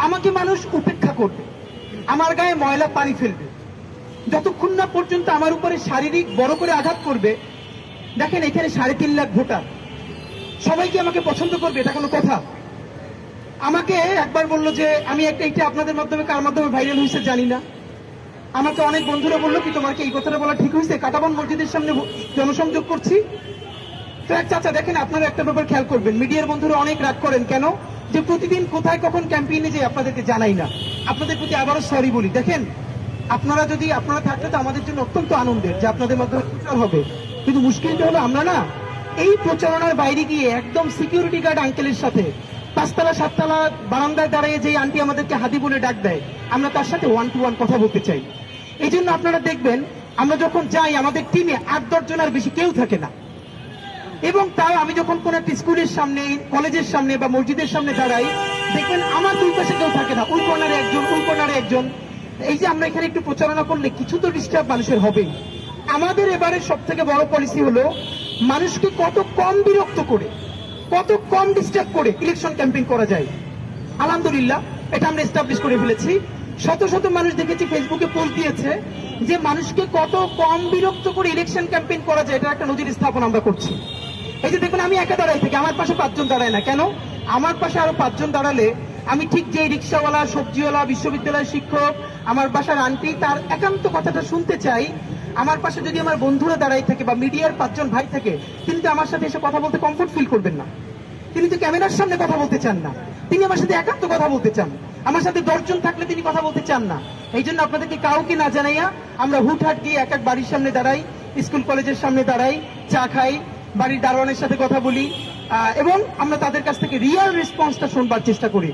আমাকে মানুষ উপেক্ষা করবে, আমার গায়ে ময়লা পানি ফেলবে, যতক্ষণ না পর্যন্ত আমার উপরে শারীরিক বড় করে আঘাত করবে। দেখেন এখানে 3.5 লাখ ভোটার, সবাই কি আমাকে পছন্দ করবে? এটা কোনো কথা? আমাকে একবার বললো যে আমি এইটা আপনাদের মাধ্যমে কার মাধ্যমে ভাইরাল হয়েছে জানি না, আমাকে অনেক বন্ধুরা বললো কি তোমার কি এই কথাটা বলা ঠিক হয়েছে, কাটাবন মসজিদের সামনে জনসংযোগ করছি। তো এক চাচা দেখেন, আপনারা একটা ব্যাপার খেয়াল করবেন, মিডিয়ার বন্ধুরা অনেক রাগ করেন কেন, যে প্রতিদিন কোথায় কখন ক্যাম্পেইনে যে আপনাদেরকে জানাই না। আপনাদের প্রতি আবারও সরি বলি। দেখেন আপনারা থাকলে তো আমাদের জন্য অত্যন্ত আনন্দের যে আপনাদের মাধ্যমে প্রচার হবে, কিন্তু মুশকিলটা হলো আমরা না এই প্রচারণার বাইরে গিয়ে একদম সিকিউরিটি গার্ড আঙ্কেলের সাথে 5তলা 7তলা বারান্দায় দাঁড়িয়ে যে আন্টি আমাদেরকে হাদি বলে ডাক দেয়, আমরা তার সাথে 1-to-1 কথা বলতে চাই। এই জন্য আপনারা দেখবেন আমরা যখন যাই আমাদের টিমে 8-10 জনের বেশি কেউ থাকে না, এবং তাও আমি যখন কোন একটা স্কুলের সামনে, কলেজের সামনে বা মসজিদের সামনে দাঁড়াই, দেখবেন আমার দুই পাশে কেউ থাকে না, ওই কর্নারে একজন, ওই কর্নারে একজন। এই যে আমরা এখানে একটু প্রচারণা করলে কিছু তো ডিস্টার্ব মানুষের হবেই। আমাদের এবারে সব থেকে বড় পলিসি হলো মানুষকে কত কম বিরক্ত করে, কত কম ডিস্টার্ব করে ইলেকশন ক্যাম্পেইন করা যায়। আলহামদুলিল্লাহ এটা আমরা এস্টাবলিশ করে ফেলেছি। শত শত মানুষ দেখেছি ফেসবুকে পোস্ট দিয়েছে যে মানুষকে কত কম বিরক্ত করে ইলেকশন ক্যাম্পেইন করা যায়, এটা একটা নজির স্থাপন আমরা করছি। এই যে দেখুন আমি একা দাঁড়াই থাকি, আমার পাশে 5 জন দাঁড়ায় না কেন? আমার পাশে আরো 5 জন দাঁড়ালে আমি ঠিক যে রিক্সাওয়ালা, সবজিওয়ালা, বিশ্ববিদ্যালয়ের শিক্ষক, আমার বাসার আন্টি, তার একান্ত কথাটা শুনতে চাই। আমার পাশে যদি আমার বন্ধুরা দাঁড়াই থাকে বা মিডিয়ার 5 জন ভাই থাকে, তিনি তো আমার সাথে এসে কথা বলতে কমফোর্ট ফিল করবেন না, তিনি তো ক্যামেরার সামনে কথা বলতে চান না, তিনি আমার সাথে একান্ত কথা বলতে চান। আমার সাথে 10 জন থাকলে তিনি কথা বলতে চান না। এই জন্য আপনাদেরকে কাউকে না জানাইয়া আমরা হুটহাট গিয়ে এক এক বাড়ির সামনে দাঁড়াই, স্কুল কলেজের সামনে দাঁড়াই, চা খাই, বাড়ির দারোয়ানের সাথে কথা বলি, এবং আমরা তাদের কাছ থেকে রিয়েল রেসপন্সটা শুনবার চেষ্টা করি।